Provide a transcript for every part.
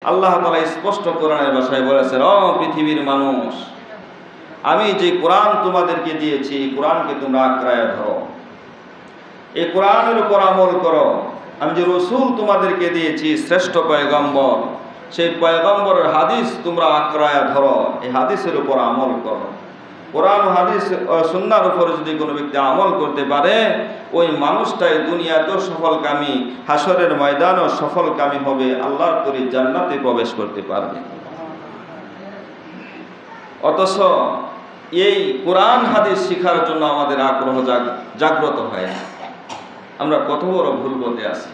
আল্লাহ তাআলা স্পষ্ট কোরআনের ভাষায় বলেছেন, ও পৃথিবীর মানুষ, আমি যে কোরআন তোমাদেরকে দিয়েছি এই কোরআনকে তোমরা আঁকড়ায় ধরো, এই কোরআনের উপর আমল করো। আমি যে রসুল তোমাদেরকে দিয়েছি শ্রেষ্ঠ পয়গম্বর, সেই পয়গম্বরের হাদিস তোমরা আঁকড়ায় ধরো, এই হাদিসের উপর আমল করো। কোরআন ও হাদিস সুন্নাহর উপরে যদি কোনো ব্যক্তি আমল করতে পারে, ওই মানুষটাই দুনিয়াতেও সফলকামী, হাসরের ময়দানও সফলকামী হবে, আল্লাহর তৈরি জান্নাতে প্রবেশ করতে পারবে। অথচ এই কোরআন হাদিস শিখার জন্য আমাদের আগ্রহ জাগ্রত হয়, আমরা কত বড় ভুল পথে আছি।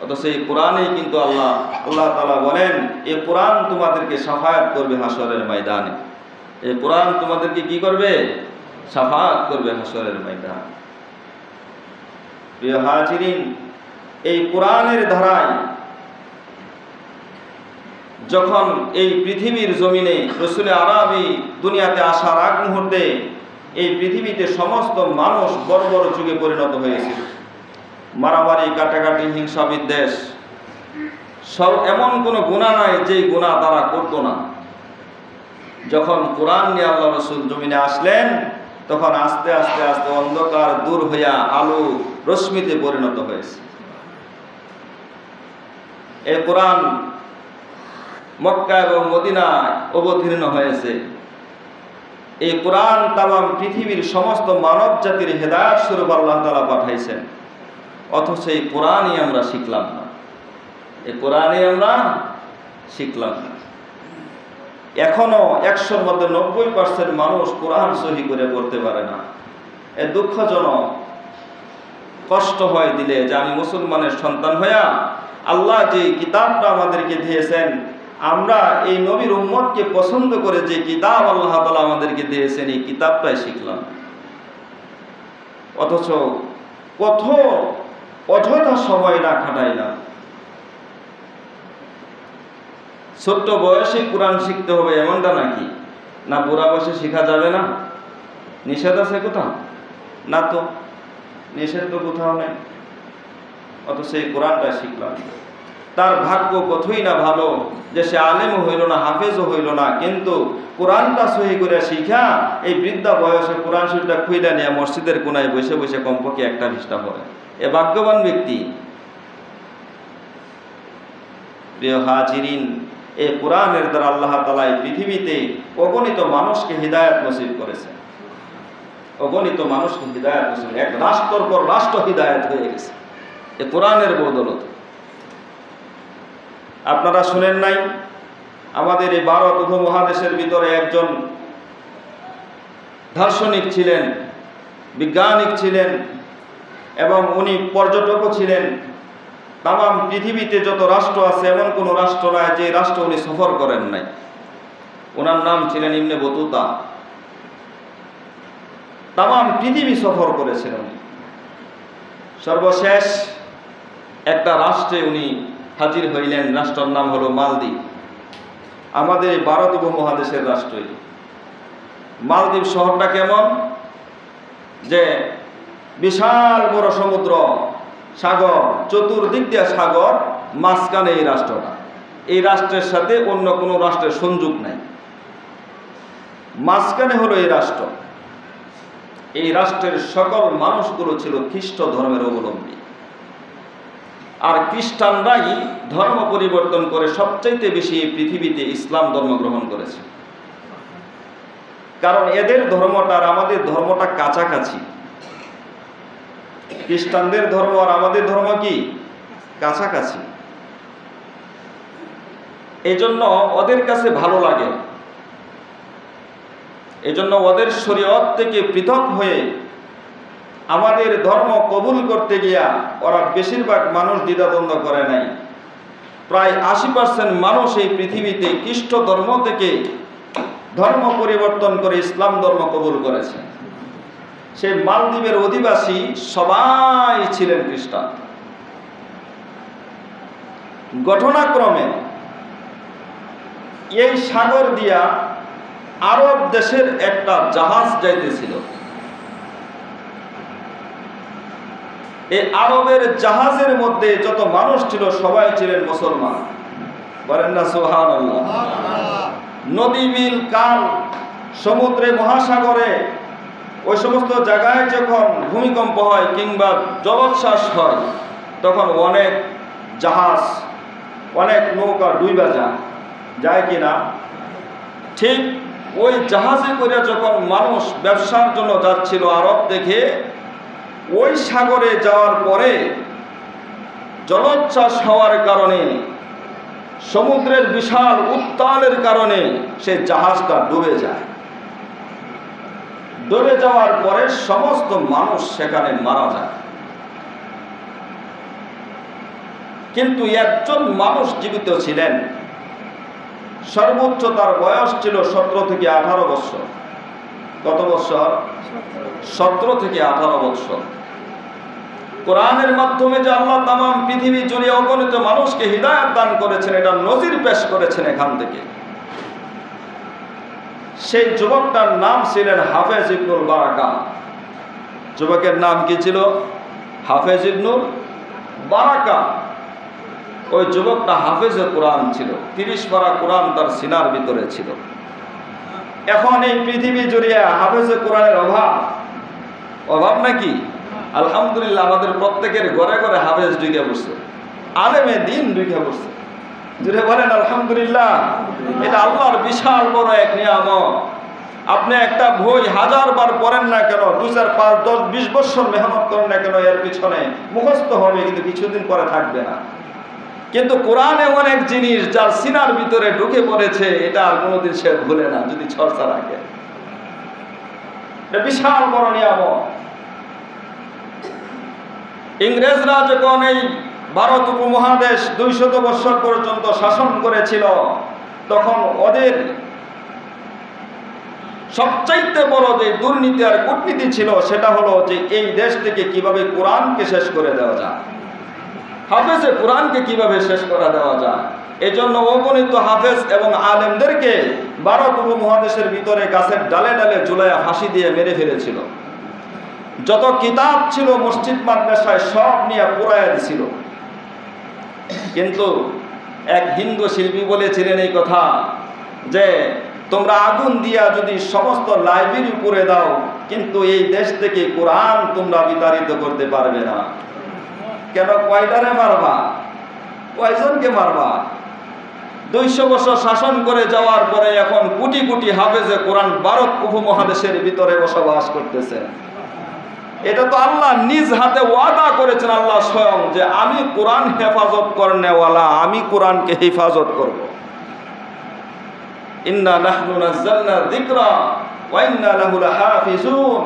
অথচ এই কোরআনেই কিন্তু আল্লাহ তাআলা বলেন, এই কোরআন তোমাদেরকে শাফায়াত করবে হাসরের ময়দানে। এই কোরআন তোমাদেরকে কি করবে? শাফায়াত করবে হাসরের ময়দানে। প্রিয় হাজিরিন, এই কোরআনের ধারায় যখন এই পৃথিবীর জমিনে রসুল আরবি দুনিয়াতে আসার আগ মুহূর্তে এই পৃথিবীতে সমস্ত মানুষ বড় বড় যুগে পরিণত হয়েছিল। মারামারি, কাটাকাটি, হিংসা বিদ্বেষ, সব এমন কোনো গুনাহ নাই যে গুনাহ তারা করতো না। যখন কোরআন নিয়ে আল্লাহ রসুল জমিনে আসলেন, তখন আস্তে আস্তে আস্তে অন্ধকার দূর হইয়া আলো রশ্মিতে পরিণত হয়েছে। এই কোরআন মক্কা এবং মদিনায় অবতীর্ণ হয়েছে। এই কোরআন তামাম পৃথিবীর সমস্ত মানব জাতির হেদায়েত স্বরূপ আল্লাহ তাআলা পাঠাইছেন। অথচ এই কোরআনই আমরা শিখলাম না, এই কোরআনই আমরা শিখলাম না। এখনো 100-র মধ্যে 90% মানুষ কোরআন সহি করে পড়তে পারে না। এ দুঃখজনক। কষ্ট হয় দিলে যে আমি মুসলমানের সন্তান হইয়া আল্লাহ যে কিতাবটা আমাদেরকে দিয়েছেন, আমরা এই নবীর উম্মতকে পছন্দ করে যে কিতাব আল্লাহ তাআলা আমাদেরকে দিয়েছেন, এই কিতাবটাই শিখলাম। অথচ কত অযথা সময় না খাটাইলাম। ছোট্ট বয়সে কোরআন শিখতে হবে এমনটা নাকি? না বুড়া বয়সে শেখা যাবে না? নিষেধ আছে কোথাও? না তো, নিষেধ তো কোথাও নেই। অথচ এই কোরআনটা শিখলাম। তার ভাগ্য কতই না ভালো যে সে আলেমও হইল না, হাফেজও হইল না, কিন্তু কোরআনটা সহি করে শিখা এই বৃদ্ধা বয়সে কোরআন শরীফটা খুইলা নিয়ে মসজিদের কোনায় বসে বসে কমপক্ষে একটা পৃষ্ঠা পড়ে। এ ভাগ্যবান ব্যক্তি। প্রিয় হাজিরিন, এই কোরআনের দ্বারা আল্লাহ তাআলা এই পৃথিবীতে অগণিত মানুষকে হিদায়াত নসিব করেছেন। অগণিত মানুষকে হিদায়াত নসিব, এক রাষ্ট্রের পর রাষ্ট্র হিদায়াত হয়ে গেছে এই কোরআনের বদৌলতে। আপনারা শুনেন নাই, আমাদের এই ভারত উপমহাদেশের ভিতরে একজন দার্শনিক ছিলেন, বিজ্ঞানিক ছিলেন এবং উনি পর্যটকও ছিলেন। তামাম পৃথিবীতে যত রাষ্ট্র আছে এমন কোনো রাষ্ট্র নাই যে রাষ্ট্র উনি সফর করেন নাই। ওনার নাম ছিলেন ইবনে বতুতা। তামাম পৃথিবী সফর করেছিলেন। সর্বশেষ একটা রাষ্ট্রে উনি হাজির হইলেন, রাষ্ট্রের নাম হলো মালদ্বীপ। আমাদের এই ভারত উপমহাদেশের রাষ্ট্রই। মালদ্বীপ শহরটা কেমন? যে বিশাল বড় সমুদ্র, সাগর, চতুর্দিক দিয়ে সাগর, মাঝখানে এই রাষ্ট্রটা। এই রাষ্ট্রের সাথে অন্য কোনো রাষ্ট্রের সংযোগ নাই, মাঝখানে হলো এই রাষ্ট্র। এই রাষ্ট্রের সকল মানুষগুলো ছিল খ্রিস্ট ধর্মের অবলম্বী। আর খ্রিস্টানরাই ধর্ম পরিবর্তন করে সবচাইতে বেশি এই পৃথিবীতে ইসলাম ধর্ম গ্রহণ করেছে। কারণ এদের ধর্মটা আর আমাদের ধর্মটা কাছাকাছি। খ্রিস্টানদের ধর্ম আর আমাদের ধর্ম কি কাছাকাছি। এই জন্য ওদের কাছে ভালো লাগে, এই জন্য ওদের শরীয়ত থেকে পৃথক হয়ে আমাদের ধর্ম কবুল করতে গিয়া ওরা বেশিরভাগ মানুষ দ্বিধাদ্বন্দ্ব করে নাই। প্রায় 80% মানুষ এই পৃথিবীতে খ্রিস্ট ধর্ম থেকে ধর্ম পরিবর্তন করে ইসলাম ধর্ম কবুল করেছে। সেই মালদ্বীপের অধিবাসী সবাই ছিলেন খ্রিস্টান। ঘটনাক্রমে এই সাগর দিয়া আরব দেশের একটা জাহাজ যাইতেছিল। এই আরবের জাহাজের মধ্যে যত মানুষ ছিল সবাই ছিলেন মুসলমান। বলেন না সুবহানাল্লাহ। নদী, বিল, খাল, সমুদ্রে, মহাসাগরে ওই সমস্ত জায়গায় যখন ভূমিকম্প হয় কিংবা জলোচ্ছ্বাস হয় তখন অনেক জাহাজ, অনেক নৌকা ডুইবা যায় কিনা? ঠিক ওই জাহাজে করে যখন মানুষ ব্যবসার জন্য যাচ্ছিল আরব থেকে, ওই সাগরে যাওয়ার পরে জলোচ্ছ্বাস হওয়ার কারণে, সমুদ্রের বিশাল উত্তালের কারণে সে জাহাজটা ডুবে যায়। ডুবে যাওয়ার পরে সমস্ত মানুষ সেখানে মারা যায়, কিন্তু একজন মানুষ জীবিত ছিলেন। সর্বোচ্চ তার বয়স ছিল 17 থেকে 18 বছর। কত বছর? 17 থেকে 18 বছর। কোরআনের মাধ্যমে যে আল্লাহ তামাম পৃথিবী জুড়ে অগণিত মানুষকে হিদায়াত দান করেছেন, এটা নজির পেশ করেছেন এখান থেকে। সেই যুবকটার নাম ছিলেন হাফেজ ইবনুল বারাকা। যুবকের নাম কি ছিল? হাফেজ ইবনুল বারাকা। ওই যুবকটা হাফেজে কোরআন ছিল, 30 পারা কোরআন তার সিনার ভিতরে ছিল। এখন এই পৃথিবী জুড়ে হাফেজে কোরআনের অভাব নাকি? আলহামদুলিল্লাহ, আমাদের প্রত্যেকের ঘরে ঘরে হাফেজ ঢুকে বসছে, আলেমে দিন ঢুকে বসছে। জুড়ে বলেন আলহামদুলিল্লাহ। এটা আল্লাহর বিশাল বড় এক নিয়ামত। আপনি একটা বই 1000 বার পড়েন না কেন, 2, 4, 5, 10, 20 বছর মেহনত করেন না কেন, এর পিছনে মুখস্থ হবে কিন্তু কিছুদিন পরে থাকবে না। কিন্তু কোরআন এমন এক জিনিস যার সিনার ভিতরে ঢুকে পড়েছে, এটা আর কোনোদিন সে ভুলে না যদি চর্চা রাখে। এটা বিশাল বড় নিয়ামত। ইংরেজরা যখন এই ভারত উপমহাদেশ 200 বছর পর্যন্ত শাসন করেছিল, তখন ওদের সবচাইতে বড় যে দুর্নীতি আর কূটনীতি ছিল সেটা হলো যে এই দেশ থেকে কিভাবে কোরআনকে শেষ করে দেওয়া যায়, হাফেজে কোরআনকে কিভাবে শেষ করে দেওয়া যায়। এজন্য অগণিত হাফেজ এবং আলেমদেরকে ভারত উপমহাদেশের ভিতরে গাছের ডালে ডালে ঝুলাইয়া ফাঁসি দিয়ে মেরে ফেলেছিল। যত কিতাব ছিল মসজিদ মাদ্রাসায় সব নিয়ে পুরাইয়া দিছিল। কিন্তু এক হিন্দু শিল্পী বলেছিলেন এই কথা যে তোমরা আগুন দিয়া যদি সমস্ত লাইব্রেরি পুড়ে দাও, কিন্তু এই দেশ থেকে কোরআন তোমরা বিতাড়িত করতে পারবে না। কেন? কয়টারে মারবা? কয়জনকে মারবা? 200 বছর শাসন করে যাওয়ার পরে এখন কোটি কোটি হাফেজে কোরআন ভারত উপমহাদেশের ভিতরে বসবাস করতেছে। এটা তো আল্লাহ নিজ হাতে ওয়াদা করেছেন, আল্লাহ স্বয়ং, যে আমি কোরআন হেফাজত করনেওয়ালা, আমি কোরআনকে হেফাজত করব। ইন্না নাহনু নাযালনা যিকরা ওয়া ইন্না লাহু লাহাফিজুন।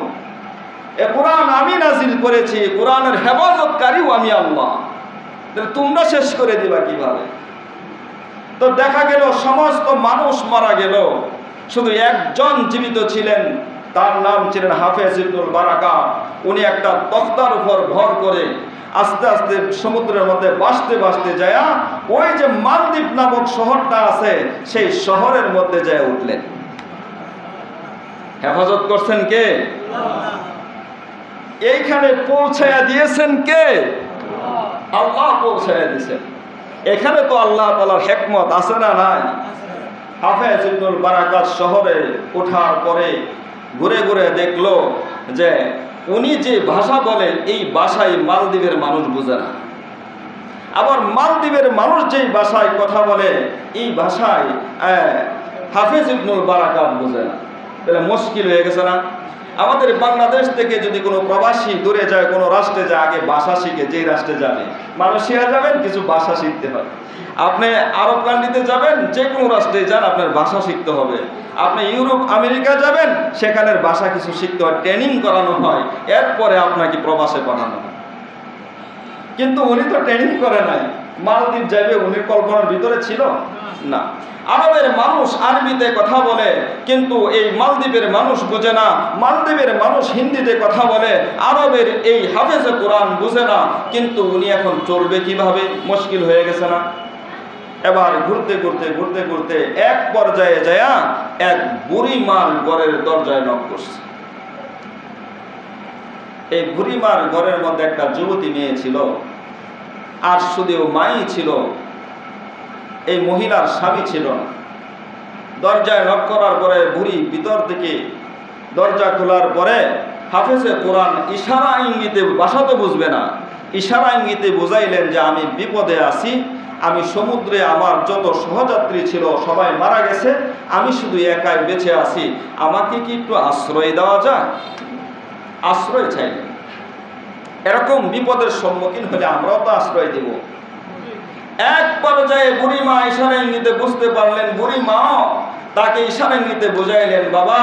এ কোরআন আমি নাজিল করেছি, কোরআনের হেফাজতকারীও আমি আল্লাহ। তোমরা শেষ করে দিবা কিভাবে? তো দেখা গেল সমস্ত মানুষ মারা গেল, শুধু একজন জীবিত ছিলেন, তার নাম ছিলেন হাফেজ ইবনুল বারাকা। উনি একটা তখতার উপর ভর করে আস্তে আস্তে সমুদ্রের মধ্যে ভাসতে ভাসতে যায় ওই যে মালদ্বীপ নামক শহরটা আছে, সেই শহরের মধ্যে যায় উঠলেন। হেফাজত করছেন কে? এইখানে পৌঁছায়া দিয়েছেন কে? আল্লাহ পৌঁছায়া দিয়েছেন। এখানে তো আল্লাহ তাআলার হিকমত আছে না নাই? হাফেজ ইবনুল বারাকাত শহরে ওঠার পরে ঘুরে ঘুরে দেখলো যে উনি যে ভাষা বলেন এই ভাষায় মালদ্বীপের মানুষ বোঝে না। আবার মালদ্বীপের মানুষ যেই ভাষায় কথা বলে এই ভাষায় হাফেজ ইবনুল বারাকাত বোঝে না। তাহলে মুশকিল হয়ে গেছে না? আমাদের বাংলাদেশ থেকে যদি কোনো প্রবাসী দূরে যায়, কোনো রাষ্ট্রে যায়, আগে ভাষা শিখে, যেই রাষ্ট্রে যাবে, মালয়েশিয়া যাবেন কিছু ভাষা শিখতে হয়। আপনি আরব কান্ট্রিতে যাবেন, যে কোনো রাষ্ট্রে যান আপনার ভাষা শিখতে হবে। আপনি ইউরোপ আমেরিকা যাবেন, সেখানের ভাষা কিছু শিখতে হয়, ট্রেনিং করানো হয়, এরপরে আপনাকে প্রবাসে পাঠানো হয়। কিন্তু উনি তো ট্রেনিং করে নাই, মালদ্বীপ যাবে উনি কল্পনার ভিতরে ছিল না। আরবের মানুষ আরবিতে কথা বলে, কিন্তু এই মালদ্বীপের মানুষ বোঝে না। মালদ্বীপের মানুষ হিন্দিতে কথা বলে, আরবের এই হাফেজে কোরআন বুঝে না। কিন্তু উনি এখন চলবে কিভাবে? মুশকিল হয়ে গেছে না? এবার ঘুরতে ঘুরতে ঘুরতে ঘুরতে এক পর্যায়ে যায় এক বুড়িমার ঘরের দরজায় নক করছে। এই বুড়িমার ঘরের মধ্যে একটা যুবতী মেয়ে ছিল, আর শুধু মাই ছিল। এই মহিলার স্বামী ছিল না। দরজায় নক করার পরে বুড়ি ভিতর থেকে দরজা খোলার পরে হাফেজে কোরআন ইশারা ইঙ্গিতে, ভাষা তো বুঝবে না, ইশারা ইঙ্গিতে বুঝাইলেন যে আমি বিপদে আছি, আমি সমুদ্রে আমার যত সহযাত্রী ছিল সবাই মারা গেছে, আমি শুধু একাই বেঁচে আছি, আমাকে কি একটু আশ্রয় দেওয়া যায়? আশ্রয় চাইলেন। এরকম বিপদের সম্মুখীন হলে আমরাও তো আশ্রয় দেব। এক পর্যায়ে বুড়ি মা ইশারা ইঙ্গিতে বুঝতে পারলেন, বুড়ি মা তাকে ইশারা ইঙ্গিতে বুঝাইলেন, বাবা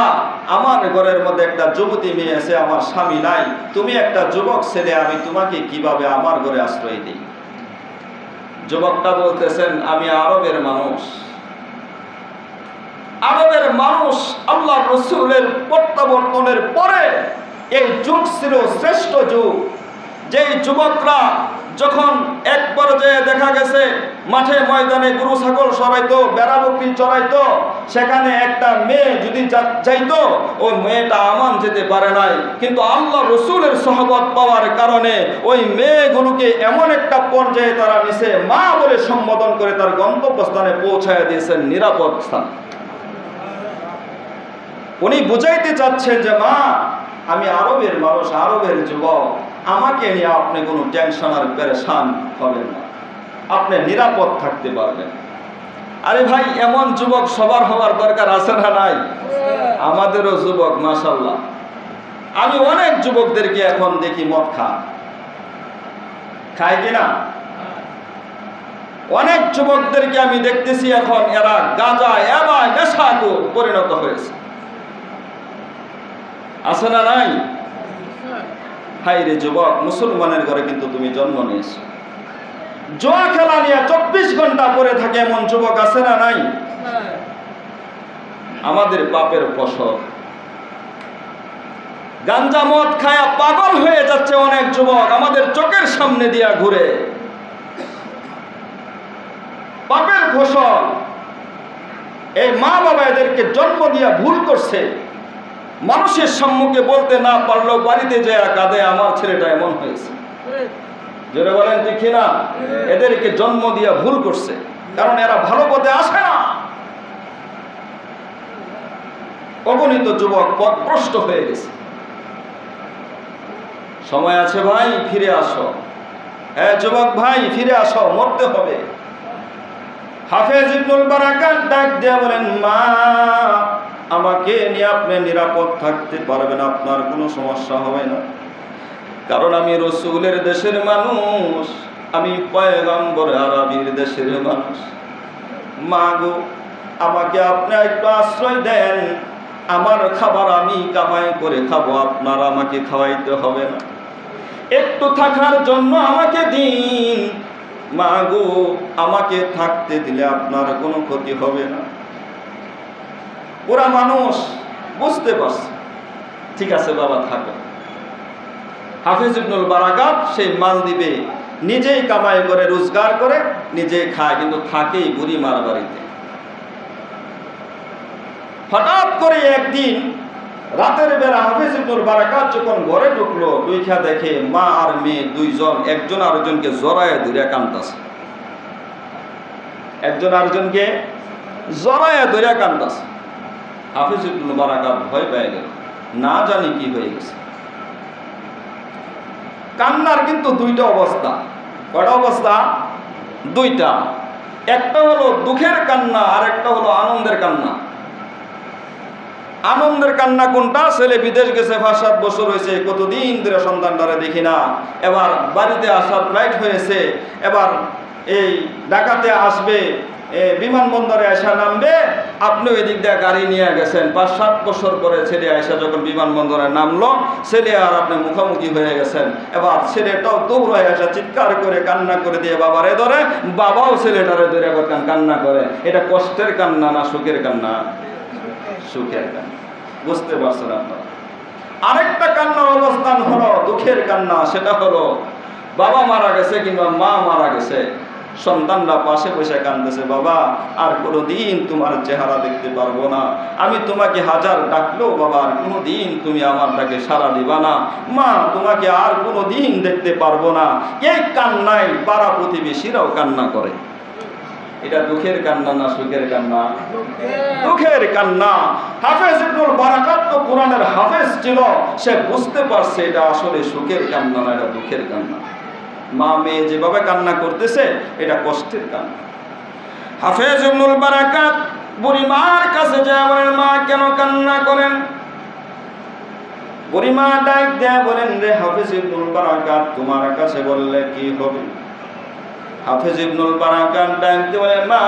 আমার ঘরের মধ্যে একটা যুবতী মেয়ে আছে, আমার স্বামী নাই, তুমি একটা যুবক ছেলে, আমি তোমাকে কিভাবে আমার ঘরে আশ্রয় দিই? যুবকটা বলতেছেন, আমি আরবের মানুষ, আরবের মানুষ আল্লাহ রসুলের প্রত্যাবর্তনের পরে এই যুগ ছিল শ্রেষ্ঠ যুগ। যেই যুবকরা যখন এক পর্যায়ে দেখা গেছে মাঠে ময়দানে গরু ছাগল সরাইতো, বেড়া বকরি চড়াইতো, সেখানে একটা মেয়ে যদি যাইতো, ওই মেয়েটা আমান যেতে পারে নাই, কিন্তু আল্লাহ রসুলের সহবত পাওয়ার কারণে ওই মেয়েগুলোকে এমন একটা পর্যায়ে তারা নিচে মা বলে সম্বোধন করে তার গন্তব্যস্থানে পৌঁছায় দিয়েছেন নিরাপদ স্থান। উনি বুঝাইতে চাচ্ছেন যে মা আমি আরবের মানুষ, আরবের যুবক, আমাকে নিয়ে আপনি কোনো টেনশন আর পেরেশান হবেন না, আপনি নিরাপদ থাকতে পারবেন। আরে ভাই, এমন যুবক সবার হওয়ার দরকার আছে না নাই? আমাদেরও যুবক মাশাআল্লাহ। আমি অনেক যুবকদেরকে এখন দেখি মদ খায় কিনা, অনেক যুবকদেরকে আমি দেখতেছি এখন এরা গাঁজা এবা নেশা পরিণত হয়েছে, আছে না নাই? হাই রে যুবক, মুসলমানের ঘরে কিন্তু তুমি জন্ম নিয়েছো। জুয়া খেলা নিয়ে 24 ঘন্টা পরে থাকে এমন যুবক আছে না নাই? আমাদের পাপের ফসল। গাঞ্জা মদ খায়া পাগল হয়ে যাচ্ছে অনেক যুবক, আমাদের চোখের সামনে দিয়া ঘুরে। পাপের ফসল। এই মা বাবা এদেরকে জন্ম দিয়া ভুল করছে, মানুষের সম্মুখে বলতে না পারলেও বাড়িতে যায় কাঁদে, আমার ছেলেটা এমন হয়েছে। যেটা বলেন ঠিক না? এদেরকে জন্ম দিয়া ভুল করছে, কারণ এরা ভালো পথে আসে না। অগণিত যুবক পথভ্রষ্ট হয়ে গেছে। সময় আছে ভাই, ফিরে আসো। হ্যাঁ যুবক ভাই, ফিরে আসো, মরতে হবে। হাফেজ ইবনুল বারাকাত ডাক দিয়া বলেন, মা আমাকে নিয়ে আপনি নিরাপদ থাকতে পারবেন, আপনার কোনো সমস্যা হবে না, কারণ আমি রসুলের দেশের মানুষ, আমি পয়গম্বর আরবীর দেশের মানুষ। মা গো, আমাকে আপনি একটু আশ্রয় দেন, আমার খাবার আমি কামাই করে খাবো, আপনার আমাকে খাওয়াইতে হবে না, একটু থাকার জন্য আমাকে দিন। মা গো, আমাকে থাকতে দিলে আপনার কোনো ক্ষতি হবে না। ওরা মানুষ বুঝতে পারছে, ঠিক আছে বাবা থাকো। হাফেজ ইবনুল বারাকাত সেই মাল দিবে, নিজেই কামাই করে রোজগার করে নিজেই খায়, কিন্তু থাকেই বুড়ি মার বাড়িতে। হঠাৎ করে একদিন রাতের বেলা হাফেজ ইবনুল বারাকাত যখন ঘরে ঢুকলো, দুইখা দেখে মা আর মেয়ে দুইজন একজন আরেকজনকে জড়ায় ধরে কাঁদতাছে, একজন আরেকজনকে জড়ায় ধরে কাঁদতাছে। হাফেজ ইবনুল বারাকাত ভয় পেয়ে গেল, না জানি কি হয়ে গেছে। কান্নার কিন্তু দুইটা অবস্থা। কয়টা অবস্থা? দুইটা। একটা হলো দুঃখের কান্না, আর একটা হলো আনন্দের কান্না। আনন্দের কান্না কোনটা? ছেলে বিদেশ গেছে, 5-7 বছর হয়েছে, কতদিন ধরে সন্তানটারে দেখি না, এবার বাড়িতে আসার ফ্লাইট হয়েছে, এবার এই ঢাকাতে আসবে, বিমানবন্দরে আসা নামবে, আপনি ওই দিক দিয়ে গাড়ি নিয়ে গেছেন, 5-7 বছর পরে ছেলে আসা যখন বিমানবন্দরে নামলো, ছেলে আর আপনি মুখোমুখি হয়ে গেছেন। এবার ছেলেটাও দৌড়ায় আসা, চিৎকার করে কান্না করে দিয়ে বাবারে ধরে, বাবাও ছেলেটারে ধরে কান্না করে। এটা কষ্টের কান্না না সুখের কান্না? সুখের কান্না। বুঝতে পারছেন আপনারা? আরেকটা কান্নার অবস্থান হলো দুঃখের কান্না, সেটা হলো বাবা মারা গেছে কিংবা মা মারা গেছে, সন্তানরা পাশে বসে কাঁদতেছে, বাবা আর কোনোদিন তোমার চেহারা দেখতে পারবো না, আমি তোমাকে হাজার ডাকলেও বাবা আর কোনোদিন তুমি আমার ডাকে সাড়া দিবা না, মা তোমাকে আর কোনোদিন দেখতে পারবো না। এই কান্নায় পাড়া প্রতিবেশীরাও কান্না করে। এটা দুঃখের কান্না না সুখের কান্না? দুঃখের কান্না। হাফেজ ইবনুল বারাকাত তো কোরআনের হাফেজ ছিল, সে বুঝতে পারছে এটা আসলে সুখের কান্না না, এটা দুঃখের কান্না। মা মেয়ে যেভাবে কান্না করতেছে এটা কষ্টের কান্না। হাফেজ ইবনুল বারাকাত বুড়ি মার কাছে যায়, বলেন মা কেন কান্না করেন? বুড়ি মা ডাক দেয়া বলেন, রে হাফেজ ইবনুল বারাকাত, তোমার কাছে বললে কি হবে? হাফেজ ইবনুল বারাকাত ডাক দিয়ে বলেন, মা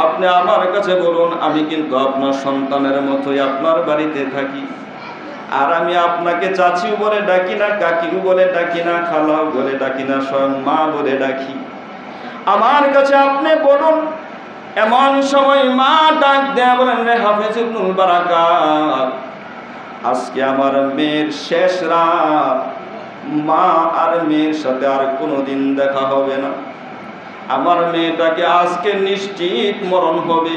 আপনি আমার কাছে বলুন, আমি কিন্তু আপনার সন্তানের মতোই আপনার বাড়িতে থাকি, আর আমি আপনাকে চাচিও বলে ডাকি না, কাকিও বলে ডাকি না, খালাও বলে ডাকি না, স্বয়ং মা বলে ডাকি। আমার কাছে আপনি বলুন। এমন সময় মা ডাক দেয়া বলেন, রে হাফেজ ইবনুল বারাকাত, আজকে আমার মেয়ের শেষ রাত, মা আর মেয়ের সাথে আর কোনোদিন দেখা হবে না। আমার মেয়েটাকে আজকে নিশ্চিত মরণ হবে,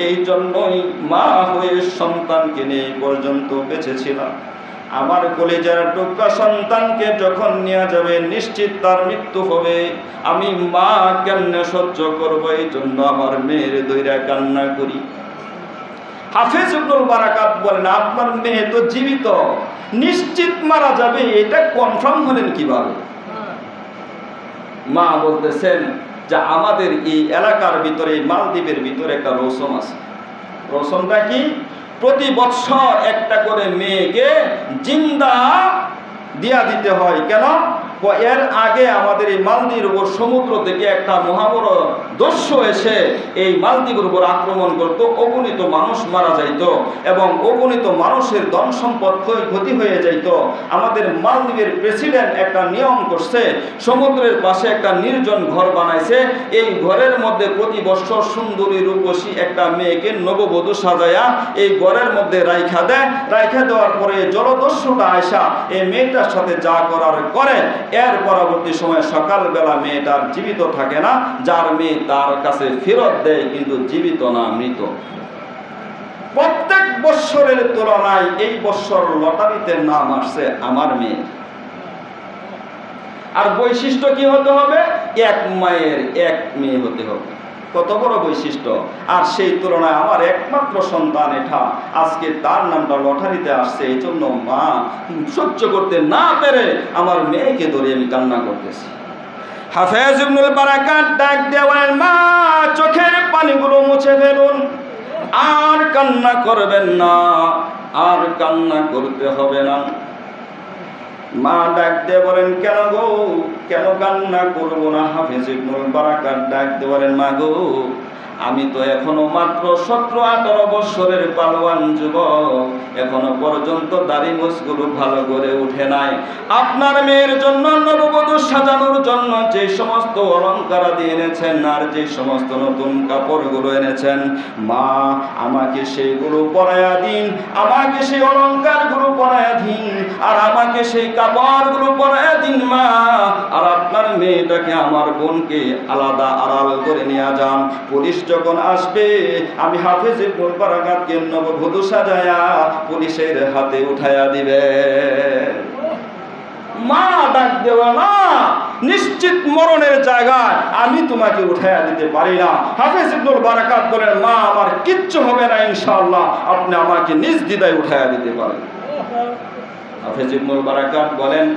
এই জন্যই মা হয়ে সন্তানকে নিয়ে পর্যন্ত বেঁচেছিলাম। আমার কলিজার টুকরা সন্তানকে যখন নিয়ে যাবে নিশ্চিত তার মৃত্যু হবে, আমি মা কেমনে সহ্য করবো, এই জন্য আমার মেয়ের দইরা কান্না করি। হাফেজ ইবনুল বারাকাত বলেন, আপনার মেয়ে তো জীবিত, নিশ্চিত মারা যাবে, এটা কনফার্ম হলেন কিভাবে? মা বলতেছেন যে আমাদের এই এলাকার ভিতরে, মালদ্বীপের ভিতরে একটা রসম আছে। রসমটা কি? প্রতি বছর একটা করে মেয়েকে জিন্দা দিয়া দিতে হয়। কেন? এর আগে আমাদের এই মালদ্বীপের উপর সমুদ্র থেকে একটা মহাবড় দস্যু এসে এই মালদ্বীপের উপর আক্রমণ করত, অগণিত মানুষ মারা যাইত এবং অগণিত মানুষের ধন সম্পদ ক্ষতি হয়ে যাইত। আমাদের মালদ্বীপের প্রেসিডেন্ট একটা নিয়ম করছে, সমুদ্রের পাশে একটা নির্জন ঘর বানাইছে, এই ঘরের মধ্যে প্রতি বছর সুন্দরী রূপসী একটা মেয়েকে নববধূ সাজায়া এই ঘরের মধ্যে রাইখা দেয়। রাইখা দেওয়ার পরে জলদস্যুটা আয়সা এই মেয়েটার সাথে যা করার করে, এর পরবর্তী সময় সকালবেলা মেয়েটার জীবিত থাকে না, যার মেয়ে তার কাছে ফেরত দেয়, কিন্তু জীবিত না, মৃত। প্রত্যেক বৎসরের তুলনায় এই বৎসর লটারিতে নাম আসছে আমার মেয়ে। আর বৈশিষ্ট্য কি হতে হবে? এক মায়ের এক মেয়ে হতে হবে। কত বড় বৈশিষ্ট্য! আর সেই তুলনায় আমার একমাত্র সন্তান এটা, আজকে তার নামটা লটারিতে আসছে, এই জন্য মা সহ্য করতে না পেরে আমার মেয়েকে ধরে আমি কান্না করতেছি। হাফেজ ইবনুল বারাকাত ডাক দেওয়ার, মা চোখের পানিগুলো মুছে ফেলুন, আর কান্না করবেন না, আর কান্না করতে হবে না। মা ডাক দিয়ে বলেন, কেন গো, কেন কান্না করবো না? হাফেজ ইবনুল বারাকাত ডাক দিয়ে বলেন, মা গো, আমি তো এখনো মাত্র 17-18 বছরের পালোয়ান যুবক, এখনো পর্যন্ত দাড়ি মুছগুলো ভালো করে উঠে নাই। আপনার মেয়ের জন্য নববধূ সাজানোর জন্য যে সমস্ত অলংকার দিয়ে এনেছেন আর যে সমস্ত নতুন কাপড়গুলো এনেছেন, মা আমাকে সেইগুলো পরায়া দিন, আমাকে সেই অলংকারগুলো পরায়া দিন, আর আমাকে সেই কাপড়গুলো পরায়া দিন মা। আর আপনার মেয়েটাকে, আমার বোনকে আলাদা আড়াল করে নিয়ে যান। পুলিশ যখন আসবে, আমি হাফেজ ইবনুল বারাকাতকে নববধূ সাজায়া পুলিশের হাতে উঠায়া দিবে। মা ডাক দেওয়া, না, নিশ্চিত মরণের জায়গায় আমি তোমাকে উঠায়া দিতে পারি না। হাফেজ ইবনুল বারাকাত বলেন, মা আমার কিচ্ছু হবে না ইনশাআল্লাহ, আপনি আমাকে নিজ দ্বিধায় উঠায়া দিতে পারেন। হাফেজ ইবনুল বারাকাত বলেন,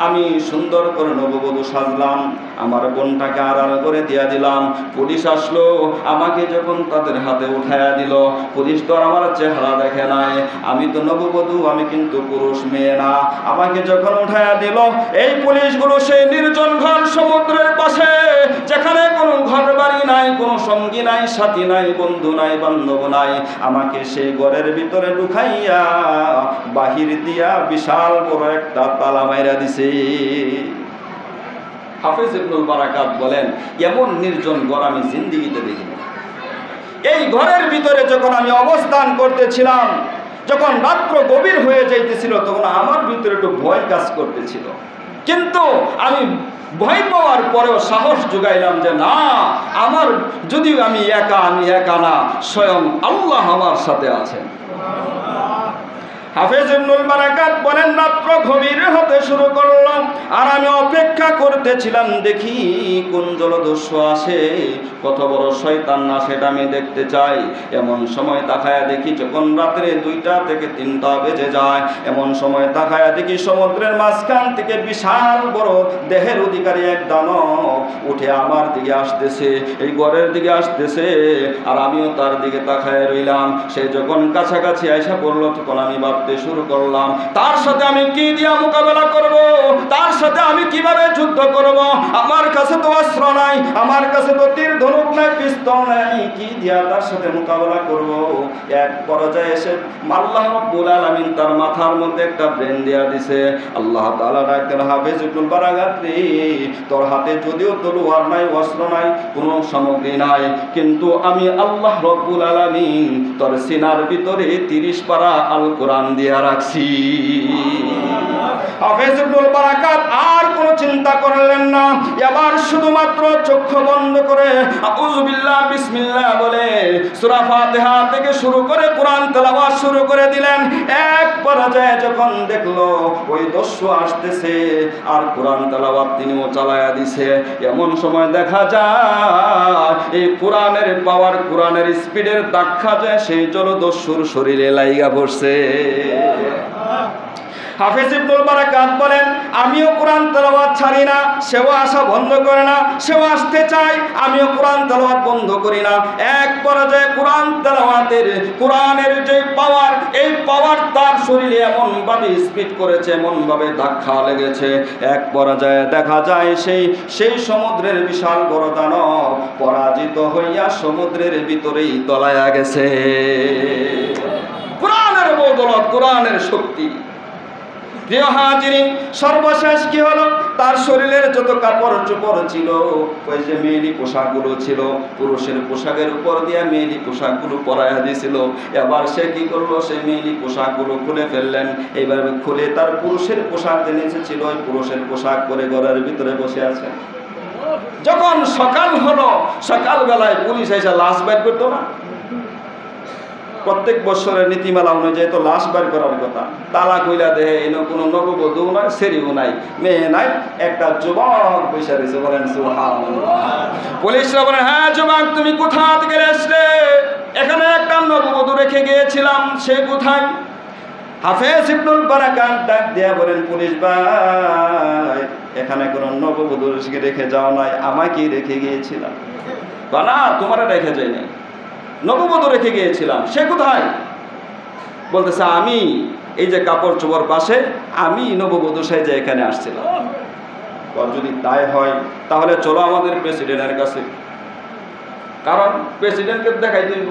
আমি সুন্দর করে নববধূ সাজলাম, আমার বোনটাকে আড়াল করে দিয়া দিলাম। পুলিশ আসলো, আমাকে যখন তাদের হাতে উঠায়া দিল, পুলিশ তো আর আমার চেহারা দেখে নাই, আমি তো নববধূ, আমি কিন্তু পুরুষ মেয়ে না। আমাকে যখন উঠায়া দিল, এই পুলিশগুলো সেই নির্জন ঘর সমুদ্রের পাশে, যেখানে কোনো ঘর বাড়ি নাই, কোনো সঙ্গী নাই, সাথী নাই, বন্ধু নাই, বান্ধব নাই, আমাকে সেই ঘরের ভিতরে ঢুকাইয়া বাহির দিয়া বিশাল বড় একটা তালা মাইরা দিছে। হাফেজ ইবনুল বারাকাত বলেন, এমন নির্জন ঘর আমি জিন্দেগিতে দেখিনি। এই ঘরের ভিতরে যখন আমি অবস্থান করতেছিলাম, যখন রাত্র গভীর হয়ে যাইতেছিল, তখন আমার ভিতরে একটু ভয় কাজ করতেছিল, কিন্তু আমি ভয় পাওয়ার পরেও সাহস জোগাইলাম যে না, আমার যদিও আমি একা না, স্বয়ং আল্লাহ আমার সাথে আছেন। হাফেজ ইবনুল বারাকাত বলেন, রাত্র গভীর হতে শুরু করলাম, আর আমি অপেক্ষা করতেছিলাম দেখি কোন জলদস্যু আসে, কত বড় শয়তান না সেটা আমি দেখতে চাই। এমন সময় তাকায়া দেখি যখন রাত্রে 2টা থেকে 3টা বেজে যায়, এমন সময় তাকায়া দেখি সমুদ্রের মাঝখান থেকে বিশাল বড় দেহের অধিকারী এক দানব উঠে আমার দিকে আসতেছে, এই ঘরের দিকে আসতেছে, আর আমিও তার দিকে তাকায় রইলাম। সে যখন কাছাকাছি আইসা পড়লো তখন আমি ভাবতে শুরু করলাম তার সাথে আমি কি দিয়া মোকাবেলা করব, তার সাথে আমি কিভাবে যুদ্ধ করব। আমার কাছে তো অস্ত্র নাই, আমার কাছে তো তীর ধনুক নাই, পিস্তল নাই, কি দিয়া তার সাথে মোকাবেলা করব। এক পর্যায়ে এসে আল্লাহ রাব্বুল আলামিন তার মাথার মধ্যে একটা ব্রেন দিয়া দিছে। আল্লাহ তাআলা ডাকতেন, হাফেজ ইবনুল বারাকাত রে, তোর হাতে যদিও তলোয়ার নাই, অস্ত্র নাই, কোনো সামগ্রী নাই, কিন্তু আমি আল্লাহ রাব্বুল আলামিন তোর সিনার ভিতরে 30 পারা আল কোরআন দিয়া রাখছি। হাফেজ ইবনুল বারাকাত আর কোনো চিন্তা করলেন না, এবার শুধুমাত্র চক্ষু বন্ধ করে আউযু বিল্লাহ বিসমিল্লাহ বলে সূরা ফাতিহা থেকে শুরু করে কোরআন তেলাওয়াত শুরু করে দিলেন। এক পর্যায়ে যখন দেখলো ওই দস্যু আসতেছে আর কোরআন তেলাওয়াত তিনিও চালায়া দিছে, এমন সময় দেখা যায় এই কোরআনের পাওয়ার, কোরআনের স্পিডের দেখা যায় সেই জলদস্যুর শরীরে লাইগা পড়ছে। হাফেজ ইবনুল বারাকাত বলেন, আমিও কোরআন তেলাওয়াত ছাড়ি না, সেও আসা বন্ধ করে না, সেও আসতে চায়, আমিও কোরআন তেলাওয়াত বন্ধ করি না। এক পর্যায়ে কোরআন তেলাওয়াতের, কোরআনের যে পাওয়ার, এই পাওয়ার তার শরীরে এমনভাবে স্পিড করেছে, এমনভাবে ধাক্কা লেগেছে, এক পর্যায়ে দেখা যায় সেই সমুদ্রের বিশাল বড় দানব পরাজিত হইয়া সমুদ্রের ভিতরেই তলায়া গেছে। কোরআনের বদৌলত, কোরআনের শক্তি। প্রিয় হাজিরিন, সর্বশেষ কি হলো, তার শরীরের যত কাপড় চোপড় ছিল, ওই যে মেয়েলি পোশাকগুলো ছিল, পুরুষের পোশাকের উপর দিয়ে মেয়েলি পোশাকগুলো পরাইয়া দিয়েছিল, এবার সে কি করলো, সেই মেয়েলি পোশাকগুলো খুলে ফেললেন। এইভাবে খুলে তার পুরুষের পোশাক নিচে ছিল, ওই পুরুষের পোশাক পরে ঘরের ভিতরে বসে আছে। যখন সকাল হলো, সকালবেলায় পুলিশ এসে লাশ বের করতো না, প্রত্যেক বছরের নীতিমালা অনুযায়ী তো লাশ বার করার কথা, তালা কইলা দেহে এনে কোনো নববধূ নাই, সেরিও নাই, মেয়ে নাই, একটা যুবক বসে রয়েছে। বলেন সুবহানাল্লাহ। পুলিশরা বলেন, হ্যাঁ যুবক, তুমি কোথা থেকে আসলে? এখানে একটা নববধূ রেখে গিয়েছিলাম, সে কোথায়? হাফেজ ইবনুল বারাকাত ডাক দিয়া বলেন, পুলিশ ভাই, এখানে কোনো নববধূ রেখে যাও নাই, আমাকেই রেখে গিয়েছিলাম। না, তোমার রেখে যাই নাই, নববধূ রেখে গিয়েছিলাম। সে কোথায়? বলতেছে, আমি এই যে কাপড় চোপড় পাশে, আমি নববধূ সেজে এখানে আসছিলাম। যদি তাই হয় তাহলে চলো আমাদের প্রেসিডেন্টের কাছে, কারণ প্রেসিডেন্টকে দেখাই দিব।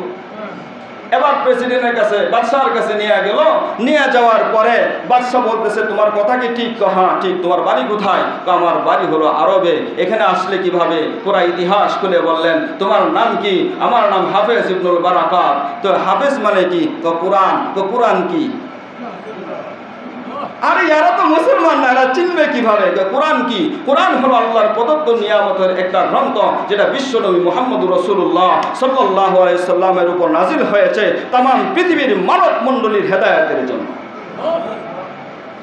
এবার প্রেসিডেন্টের কাছে, বাদশাহর কাছে নিয়ে গেল। নিয়ে যাওয়ার পরে বাদশাহ বলতেছে, তোমার কথা কি ঠিক? হ্যাঁ ঠিক। তোমার বাড়ি কোথায়? আমার বাড়ি হলো আরবে। এখানে আসলে কিভাবে? পুরা ইতিহাস খুলে বললেন। তোমার নাম কি? আমার নাম হাফেজ ইবনুল বারাকাত। তো হাফেজ মানে কি? তো কোরআন। তো কোরআন কি? আরে এরা তো মুসলমান না, এরা চিনবে কিভাবে কোরআন কি? কোরআন হলো আল্লাহর প্রদত্ত নিয়ামতের একটা গ্রন্থ, যেটা বিশ্বনবী মুহাম্মদুর রাসূলুল্লাহ সাল্লাল্লাহু আলাইহি সাল্লামের উপর নাজিল হয়েছে তাম পৃথিবীর মানব মণ্ডলীর হেদায়েতের জন্য।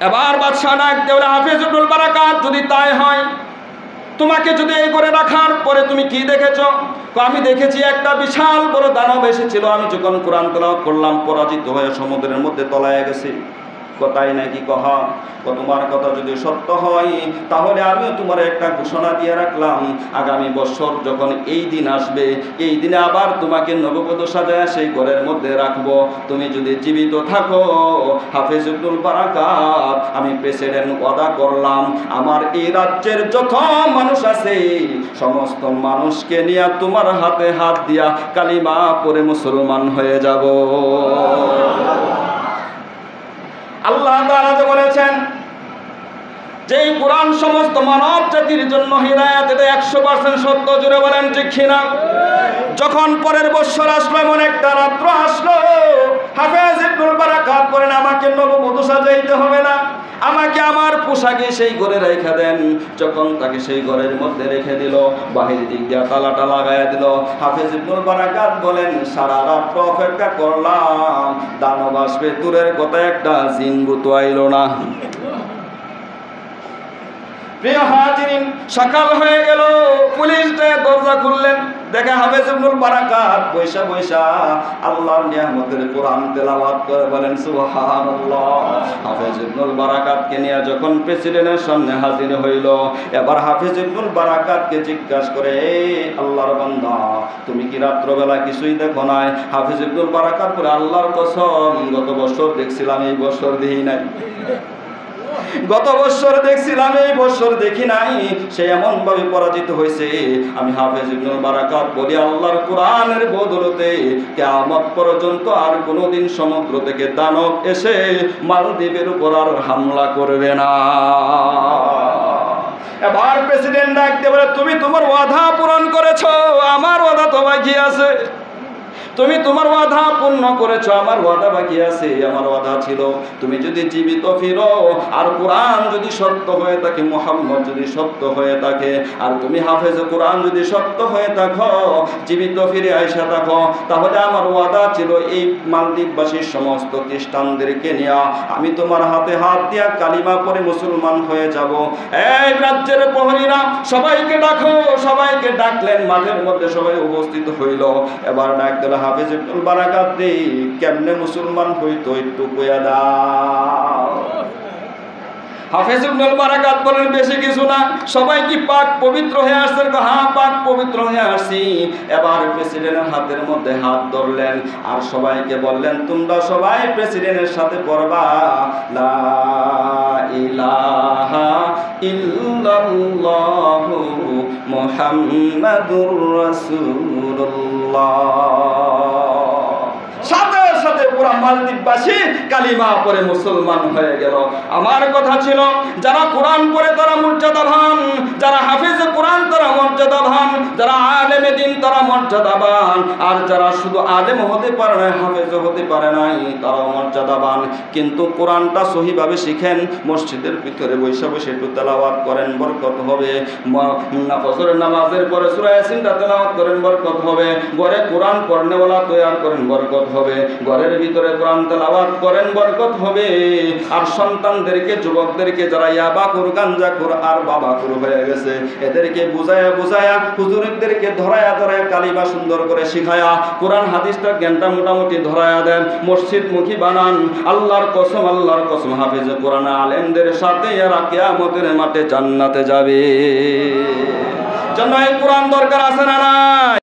এবার বাদশাহ ডাক দেওয়া, হাফেজ ইবনুল বারাকাত, যদি তাই হয়, তোমাকে যদি এই করে রাখার পরে তুমি কি দেখেছো? আমি দেখেছি একটা বিশাল বড় দানব এসেছিল, আমি যখন কোরআন তেলাওয়াত করলাম পরাজিত হয়ে সমুদ্রের মধ্যে তলায় গেছে। কথাই নাকি কহা, তোমার কথা যদি সত্য হয় তাহলে আমিও তোমার একটা ঘোষণা দিয়ে রাখলাম, আগামী বছর যখন এই দিন আসবে, এই দিনে আবার তোমাকে নববধূ সাজায় সেই ঘরের মধ্যে রাখবো। তুমি যদি জীবিত থাকো, হাফেজ ইবনুল বারাকাত, আমি প্রেসিডেন্ট ওয়াদা করলাম, আমার এই রাজ্যের যত মানুষ আছে সমস্ত মানুষকে নিয়ে তোমার হাতে হাত দিয়া কালিমা পড়ে মুসলমান হয়ে যাব। আল্লাহ তাআলা যে বলেছেন যে কোরআন সমস্ত মানব জাতির জন্য হিদায়াত, এটা 100% সত্য। জুড়ে বলেন ঠিক কিনা? যখন পরের বছর আসলো, এমন একটা রাত্র আসলো, হাফেজ ইবনুল বারাকাত বলেন, আমাকে নববধূ সাজাইতে হবে না, আমাকে আমার পোশাকে সেই ঘরে রেখে দেন। যখন তাকে সেই ঘরের মধ্যে রেখে দিল, বাহির দিক দিয়ে তালাটা লাগাইয়া দিল। হাফেজ ইবনুল বারাকাত বলেন, সারা রাত অপেক্ষা করলাম, দানব আসবে দূরের কথা, একটা জিন ভূত আইল না। প্রিয় হাজিরিন, সকাল হয়ে গেল, পুলিশ দরজা খুললেন, দেখে হাফেজ ইবনুল বারাকাত বৈশা বৈশা আল্লাহর নিয়ামতের কোরআন তেলাওয়াত করে, বলেন সুবহানাল্লাহ। হাফেজ ইবনুল বারাকাতকে নিয়ে যখন প্রেসিডেন্টের সামনে হাজির হইল, এবার হাফেজ ইবনুল বারাকাতকে জিজ্ঞাসা করে, আল্লাহর বান্দা, তুমি কি রাত্রবেলা কিছুই দেখো নাই? হাফেজ ইবনুল বারাকাত বলে, আল্লাহর কসম, গত বছর দেখছিলাম, এই বছর দেখি নাই। গত বছর দেখছিলাম, এই বছর দেখি নাই। সে এমন ভাবে পরাজিত হয়েছে। আমি হাফেজ ইবনুল বারাকাত বলি, আল্লাহর কোরআনের বদলতে কিয়ামত পর্যন্ত আর কোনোদিন সমুদ্র থেকে দানব এসে মালদ্বীপের উপর আর হামলা করবে না। এবার প্রেসিডেন্ট ডাকতে বলে, তুমি তোমার ওয়াদা পূরণ করেছো, আমার ওয়াদা তো বাকি আছে। তুমি তোমার ওয়াদা পূর্ণ করেছো, আমার ওয়াদা বাকি আছে। আমার ওয়াদা ছিল, তুমি যদি জীবিত ফিরো, আর কোরআন যদি সত্য হয়ে থাকে, মুহাম্মদ যদি সত্য হয়ে থাকে, আর তুমি হাফেজ কোরআন যদি সত্য হয়ে থাকো, জীবিত ফিরে আইসা থাকো, তাহলে আমার ওয়াদা ছিল এই মালদ্বীপবাসীর সমস্ত খ্রিস্টানদেরকে নিয়ে আমি তোমার হাতে হাত দিয়া কালিমা পড়ে মুসলমান হয়ে যাব। এই রাজ্যের প্রহরীরা, সবাইকে ডাকো। সবাইকে ডাকলেন, মাঠের মধ্যে সবাই উপস্থিত হইল। এবার ডাক দিল, হাফেজ ইবনুল বারাকাত রে, কেমনে মুসলমান হইতো একটু কইয়া দাও। হাফেজ ইবনুল বারাকাত বলেন, বেশি কিছু না, সবাই কি পাক পবিত্র হয়ে আসছেন? হ্যাঁ, পাক পবিত্র হয়ে আসছি। এবার প্রেসিডেন্টের হাতের মধ্যে হাত ধরলেন, আর সবাইকে বললেন, তোমরা সবাই প্রেসিডেন্টের সাথে পড়বা, লা ইলাহা ইল্লাল্লাহু মুহাম্মাদুর রাসূলুল্লাহ। সাথে সাথে পুরা মালদ্বীপবাসী কালিমা পড়ে মুসলমান হয়ে গেল। আমার কথা ছিল, যারা কোরআন পড়ে তারা মর্যাদাবান, যারা হাফেজ কোরআন তারা মর্যাদাবান, যারা আলেমে দ্বীন তারা মর্যাদাবান, আর যারা শুধু আলেম হতে পারে না, হাফেজ হতে পারে নাই, তারাও মর্যাদাবান। কিন্তু কোরআনটা সহিভাবে শিখেন, মসজিদের ভিতরে বসে বসে একটু তেলাওয়াত করেন, বরকত হবে। ফজরের নামাজের পরে সূরা ইয়াসিনটা তেলাওয়াত করেন, বরকত হবে। ঘরে কোরআন পড়নেওয়ালা তৈরি করেন, বরকত হবে। ঘরের ভিতরে কোরআন তেলাওয়াত করেন, বরকত হবে। আর সন্তানদেরকে, যুবকদেরকে যারা ইয়াবাখুর, গাঞ্জাখুর আর বাবাখুর হয়ে গেছে, এদেরকে বুঝায়া বুঝায়া, হুজুরদেরকে ধরায়া ধরায়া কালিমা সুন্দর করে শিখায়া, কোরআন হাদিসটা জ্ঞানটা মোটামুটি ধরায়া দেন, মসজিদমুখী বানান। আল্লাহর কসম, আল্লাহর কসম, হাফেজ কোরআন আলেমদের সাথে এরা কিয়ামতের মাঠে জান্নাতে যাবে। জন্য এই কোরআন দরকার আছে না নাই?